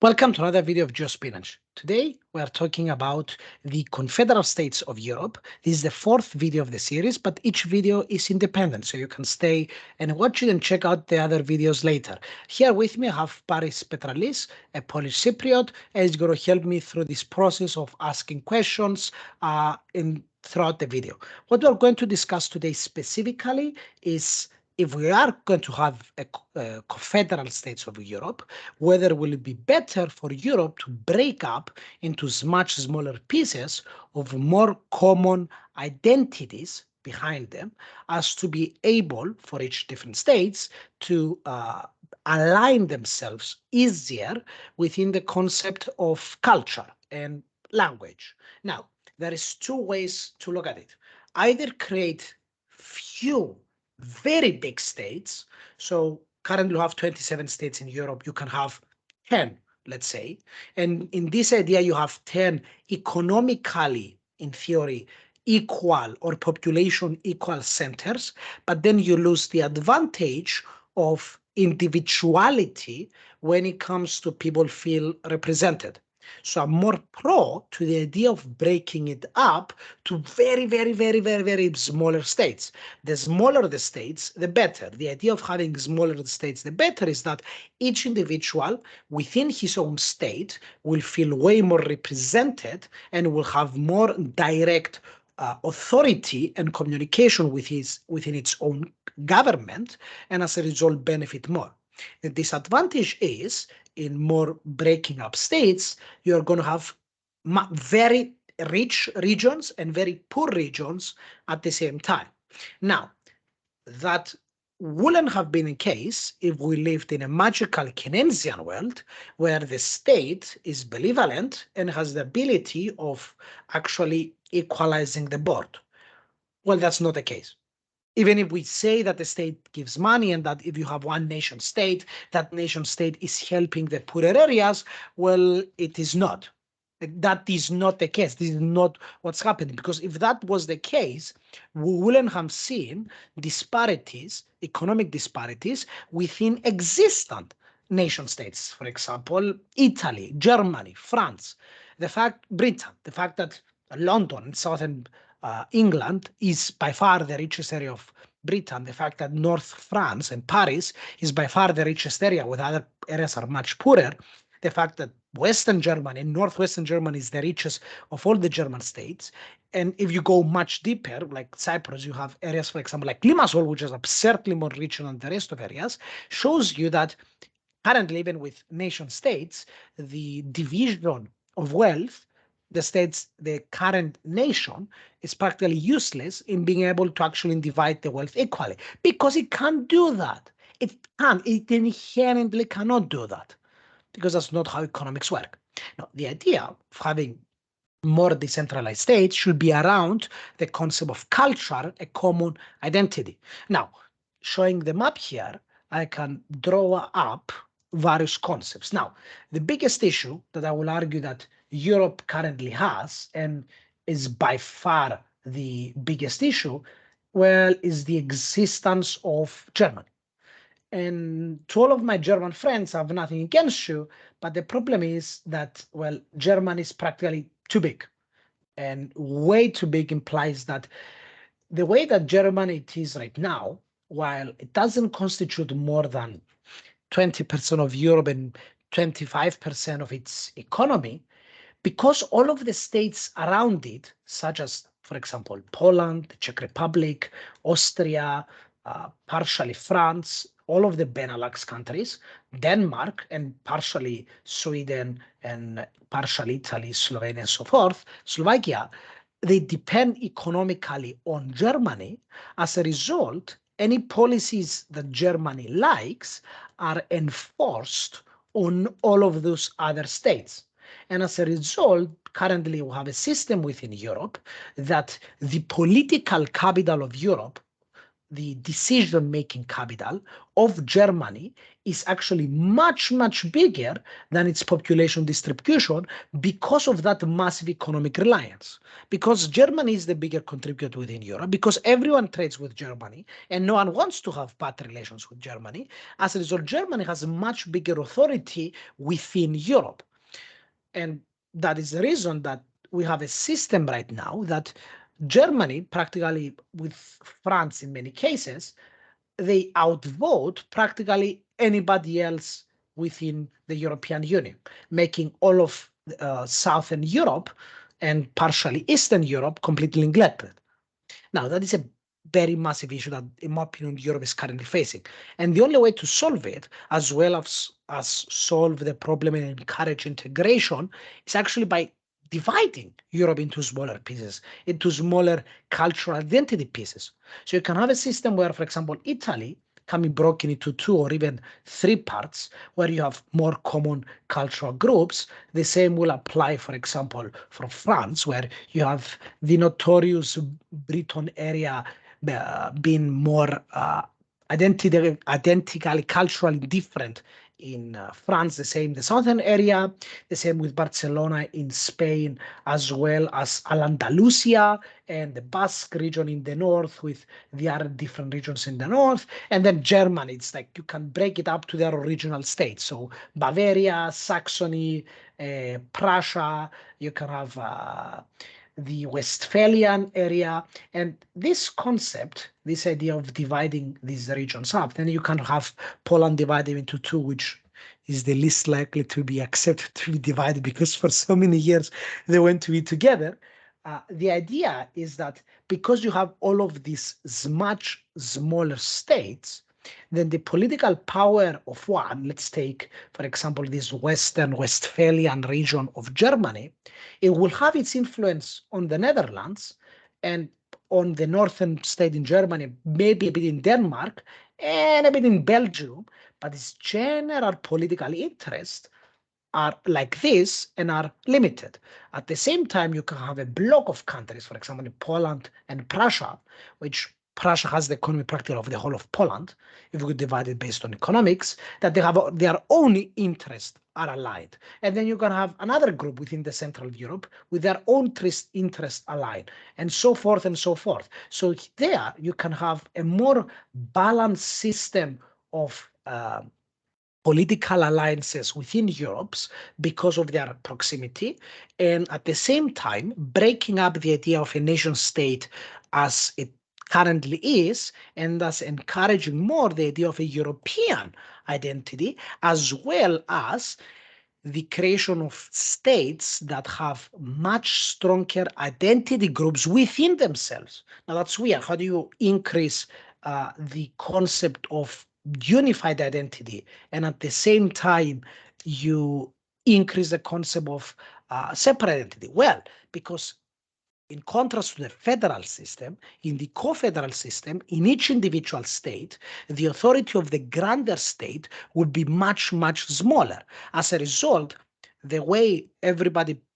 Welcome to another video of GeoSpinach. Today we are talking about the Confederal States of Europe. This is the fourth video of the series, but each video is independent, so you can stay and watch it and check out the other videos later. Here with me I have Paris Petralis, a Polish Cypriot, and he's going to help me through this process of asking questions throughout the video. What we're going to discuss today specifically is if we are going to have a Confederal States of Europe, whether will it be better for Europe to break up into much smaller pieces of more common identities behind them as to be able for each different states to align themselves easier within the concept of culture and language. Now, there is two ways to look at it. Either create few very big states. So currently you have 27 states in Europe. You can have 10, let's say. And in this idea, you have 10 economically, in theory, equal or population equal centers, but then you lose the advantage of individuality when it comes to people feel represented. So I'm more pro to the idea of breaking it up to very smaller states. The smaller the states, the better. The idea of having smaller the states, the better is that each individual within his own state will feel way more represented and will have more direct authority and communication within its own government, and as a result benefit more. The disadvantage is in more breaking up states, you're going to have very rich regions and very poor regions at the same time. Now, that wouldn't have been the case if we lived in a magical Keynesian world where the state is benevolent and has the ability of actually equalizing the board. Well, that's not the case. Even if we say that the state gives money and that if you have one nation state, that nation state is helping the poorer areas, well, it is not. That is not the case. This is not what's happening. Because if that was the case, we wouldn't have seen disparities, economic disparities within existent nation states. For example, Italy, Germany, France, Britain, the fact that London and southern England is by far the richest area of Britain, the fact that North France and Paris is by far the richest area, with other areas are much poorer, the fact that Western Germany and Northwestern Germany is the richest of all the German states. And if you go much deeper, like Cyprus, you have areas, for example, like Limassol, which is absurdly more rich than the rest of areas, shows you that currently, even with nation states, the division of wealth, the current nation is practically useless in being able to actually divide the wealth equally because it can't do that. It inherently cannot do that because that's not how economics work. Now, the idea of having more decentralized states should be around the concept of culture, a common identity. Now, showing the map here, I can draw up various concepts. Now, the biggest issue that I will argue that Europe currently has, and is by far the biggest issue, well, is the existence of Germany. And to all of my German friends, I have nothing against you, but the problem is that, well, Germany is practically too big. And way too big implies that the way that Germany it is right now, while it doesn't constitute more than 20% of Europe and 25% of its economy, because all of the states around it, such as, for example, Poland, the Czech Republic, Austria, partially France, all of the Benelux countries, Denmark, and partially Sweden, and partially Italy, Slovenia, and so forth, Slovakia, they depend economically on Germany. As a result, any policies that Germany likes are enforced on all of those other states. And as a result, currently we have a system within Europe that the political capital of Europe, the decision-making capital of Germany is actually much, much bigger than its population distribution because of that massive economic reliance. Because Germany is the bigger contributor within Europe, because everyone trades with Germany and no one wants to have bad relations with Germany. As a result, Germany has a much bigger authority within Europe. And that is the reason that we have a system right now that Germany, practically with France in many cases, they outvote practically anybody else within the European Union, making all of Southern Europe and partially Eastern Europe completely neglected. Now, that is a very massive issue that, in my opinion, Europe is currently facing. And the only way to solve it, as well as solve the problem and encourage integration, is actually by dividing Europe into smaller pieces, into smaller cultural identity pieces. So you can have a system where, for example, Italy can be broken into 2 or even 3 parts, where you have more common cultural groups. The same will apply, for example, for France, where you have the notorious Breton area being more identically culturally different in France, the same the southern area, the same with Barcelona in Spain, as well as Al-Andalusia and the Basque region in the north with the other different regions in the north. And then Germany, it's like you can break it up to their original states. So Bavaria, Saxony, Prussia, you can have the Westphalian area. And this concept, this idea of dividing these regions up, then you can have Poland divided into 2, which is the least likely to be accepted to be divided because for so many years they went to be together. The idea is that because you have all of these much smaller states, then the political power of one, let's take, for example, this Western Westphalian region of Germany, it will have its influence on the Netherlands and on the northern state in Germany, maybe a bit in Denmark and a bit in Belgium, but its general political interest are like this and are limited. At the same time, you can have a block of countries, for example, in Poland and Prussia, which Prussia has the economy practically of the whole of Poland, if we could divide it based on economics, that they have their own interests are aligned. And then you can have another group within the Central Europe with their own interests aligned, and so forth and so forth. So there you can have a more balanced system of political alliances within Europe because of their proximity, and at the same time breaking up the idea of a nation state as it currently is, and thus encouraging more the idea of a European identity, as well as the creation of states that have much stronger identity groups within themselves. Now that's weird. How do you increase the concept of unified identity and at the same time you increase the concept of separate identity? Well, because in contrast to the federal system, in the co-federal system, in each individual state, the authority of the grander state would be much, much smaller. As a result, the way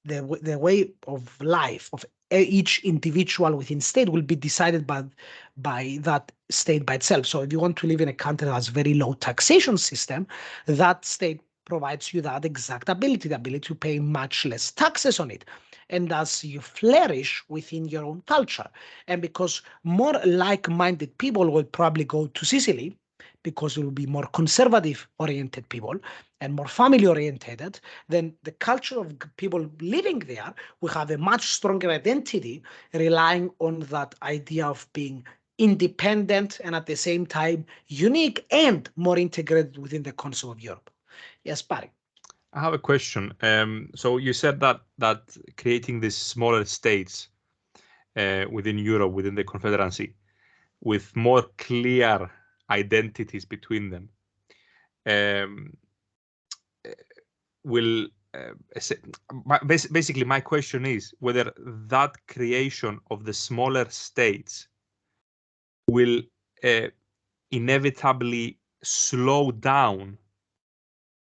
the way of life of each individual within state will be decided by that state by itself. So if you want to live in a country that has very low taxation system, that state provides you that exact ability, the ability to pay much less taxes on it. And thus you flourish within your own culture. And because more like-minded people will probably go to Sicily, because it will be more conservative oriented people and more family oriented, then the culture of people living there will have a much stronger identity, relying on that idea of being independent and at the same time unique and more integrated within the concept of Europe. Yes, Barry. I have a question. So you said that creating these smaller states within Europe, within the Confederacy, with more clear identities between them, will basically my question is whether that creation of the smaller states will inevitably slow down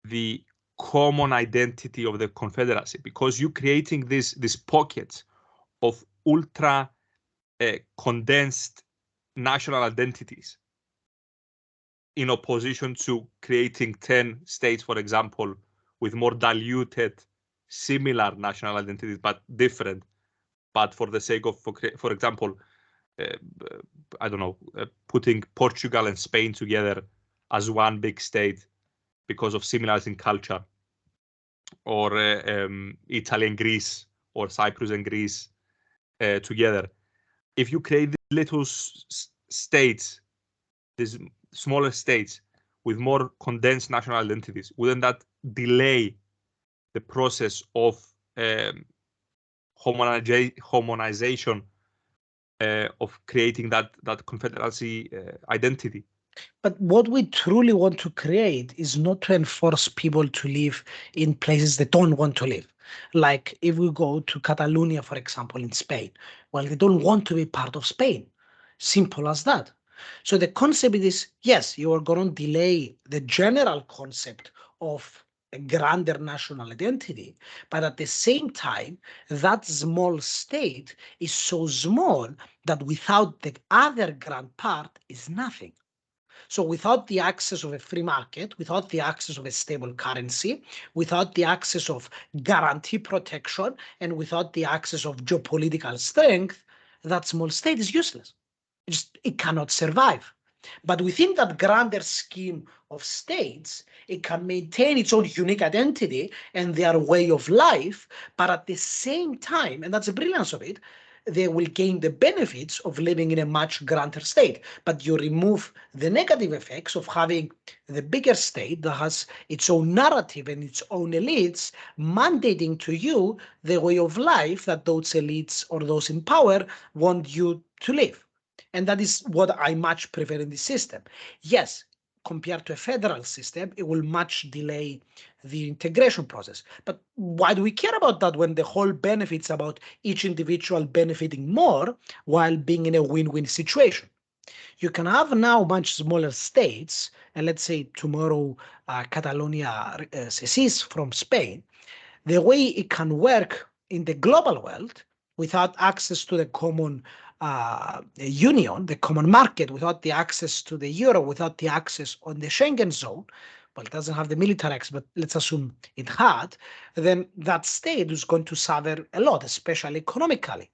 the common identity of the Confederacy, because you're creating these pockets of ultra condensed national identities in opposition to creating 10 states, for example, with more diluted, similar national identities, but different. But for the sake of, for example, uh, I don't know, putting Portugal and Spain together as one big state because of similarities in culture, or Italy and Greece, or Cyprus and Greece together. If you create these little states, these smaller states with more condensed national identities, wouldn't that delay the process of homogenization of creating that confederacy identity? But what we truly want to create is not to enforce people to live in places they don't want to live. Like if we go to Catalonia, for example, in Spain, well, they don't want to be part of Spain. Simple as that. So the concept is yes, you are going to delay the general concept of a grander national identity, but at the same time, that small state is so small that without the other grand part is nothing. So without the access of a free market, without the access of a stable currency, without the access of guarantee protection, and without the access of geopolitical strength, that small state is useless. It cannot survive. But within that grander scheme of states, it can maintain its own unique identity and their way of life, but at the same time, and that's the brilliance of it, they will gain the benefits of living in a much grander state. But you remove the negative effects of having the bigger state that has its own narrative and its own elites mandating to you the way of life that those elites or those in power want you to live. And that is what I much prefer in this system. Yes, compared to a federal system, it will much delay the integration process. But why do we care about that when the whole benefits about each individual benefiting more while being in a win-win situation? You can have now much smaller states, and let's say tomorrow Catalonia secedes from Spain. The way it can work in the global world without access to the common union, the common market, without the access to the euro, without the access on the Schengen zone, well, it doesn't have the military access, but let's assume it had, then that state is going to suffer a lot, especially economically.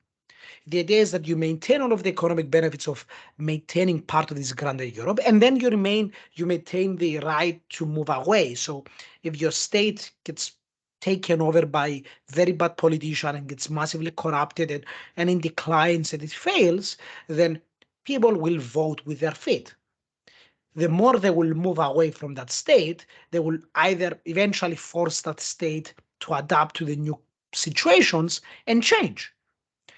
The idea is that you maintain all of the economic benefits of maintaining part of this grander Europe, and then you maintain the right to move away. So if your state gets taken over by very bad politician and gets massively corrupted and in declines and it fails, then people will vote with their feet. The more they will move away from that state, they will either eventually force that state to adapt to the new situations and change.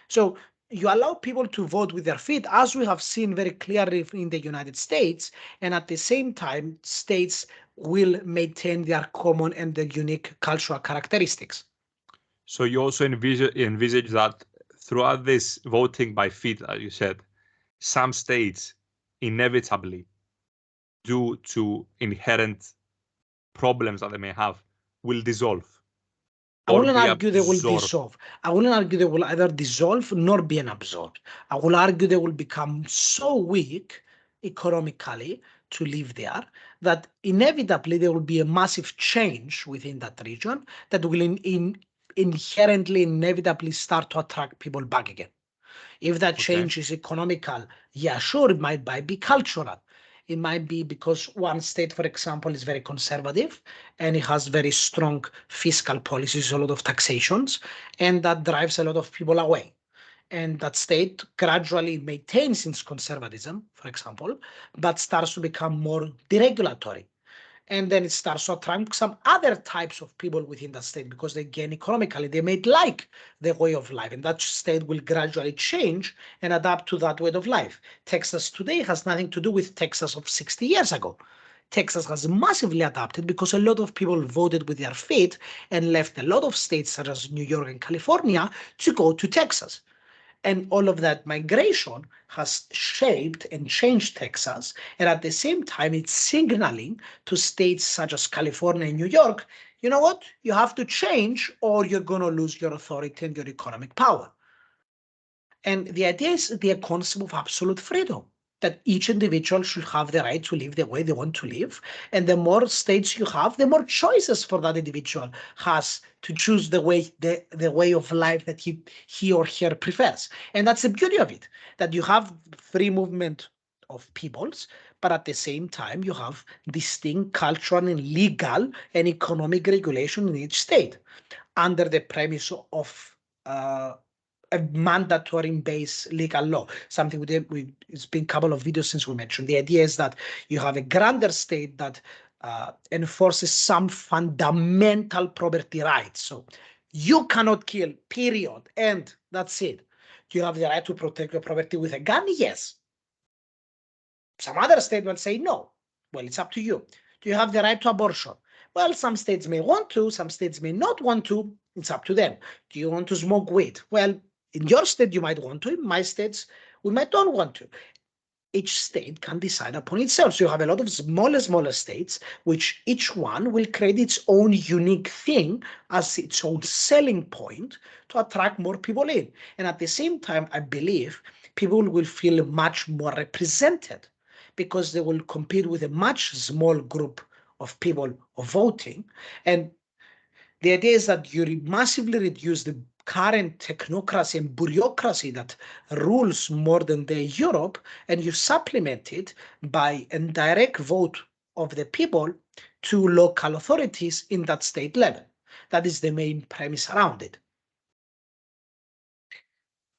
So you allow people to vote with their feet, as we have seen very clearly in the United States, and at the same time, states will maintain their common and their unique cultural characteristics. So you also envisage that throughout this voting by feet, as you said, some states inevitably, due to inherent problems that they may have, will dissolve I or wouldn't be argue they will absorbed. dissolve. I wouldn't argue they will either dissolve nor be absorbed. I will argue they will become so weak economically to live there that inevitably there will be a massive change within that region that will inherently, inevitably start to attract people back again. If that Okay. change is economical, yeah, sure, it might be cultural. It might be because one state, for example, is very conservative and it has very strong fiscal policies, a lot of taxations, and that drives a lot of people away. And that state gradually maintains its conservatism, for example, but starts to become more deregulatory. And then it starts to attract some other types of people within that state because they gain economically, they may like the way of life, and that state will gradually change and adapt to that way of life. Texas today has nothing to do with Texas of 60 years ago. Texas has massively adapted because a lot of people voted with their feet and left a lot of states such as New York and California to go to Texas. And all of that migration has shaped and changed Texas. And at the same time, it's signaling to states such as California and New York, you know what? You have to change or you're going to lose your authority and your economic power. And the idea is the concept of absolute freedom. that each individual should have the right to live the way they want to live. And the more states you have, the more choices for that individual has to choose the way of life that he or her prefers. And that's the beauty of it, that you have free movement of peoples, but at the same time you have distinct cultural and legal and economic regulation in each state under the premise of a mandatory based legal law. Something it's been a couple of videos since we mentioned. The idea is that you have a grander state that enforces some fundamental property rights. So you cannot kill, period, and that's it. Do you have the right to protect your property with a gun? Yes. Some other state will say no. Well, it's up to you. Do you have the right to abortion? Well, some states may want to, some states may not want to. It's up to them. Do you want to smoke weed? Well, in your state, you might want to. In my states, we might not want to. Each state can decide upon itself. So you have a lot of smaller states, which each one will create its own unique thing as its own selling point to attract more people in. And at the same time, I believe people will feel much more represented because they will compete with a much small group of people of voting. And the idea is that you massively reduce the current technocracy and bureaucracy that rules modern day Europe, and you supplement it by a direct vote of the people to local authorities in that state level. That is the main premise around it.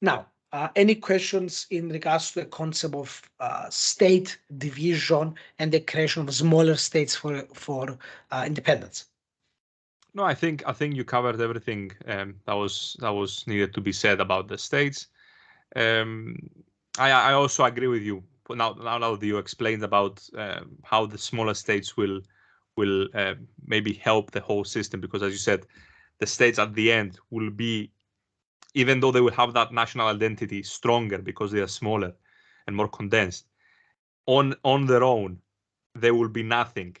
Now, any questions in regards to the concept of state division and the creation of smaller states for independence? No, I think you covered everything that was needed to be said about the states. Um, I also agree with you. Now that you explained about how the smaller states will maybe help the whole system, because as you said, the states at the end will be, even though they will have that national identity stronger because they are smaller and more condensed, on their own, they will be nothing.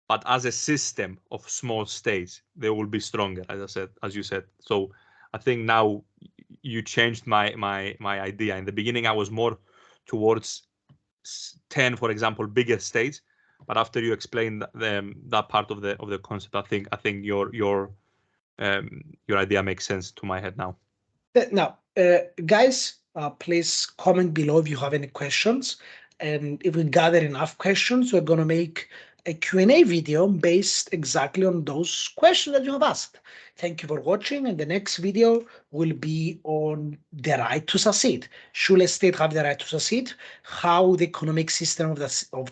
But as a system of small states, they will be stronger, as you said. So I think now you changed my idea. In the beginning, I was more towards 10, for example, bigger states. But after you explained that part of the concept, I think your idea makes sense to my head now. Now, guys, please comment below if you have any questions. And if we gather enough questions, we're going to make a Q&A video based exactly on those questions that you have asked. Thank you for watching. And the next video will be on the right to succeed. Should a state have the right to succeed? How the economic system of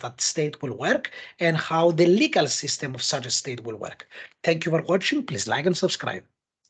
that state will work, and how the legal system of such a state will work. Thank you for watching. Please like and subscribe.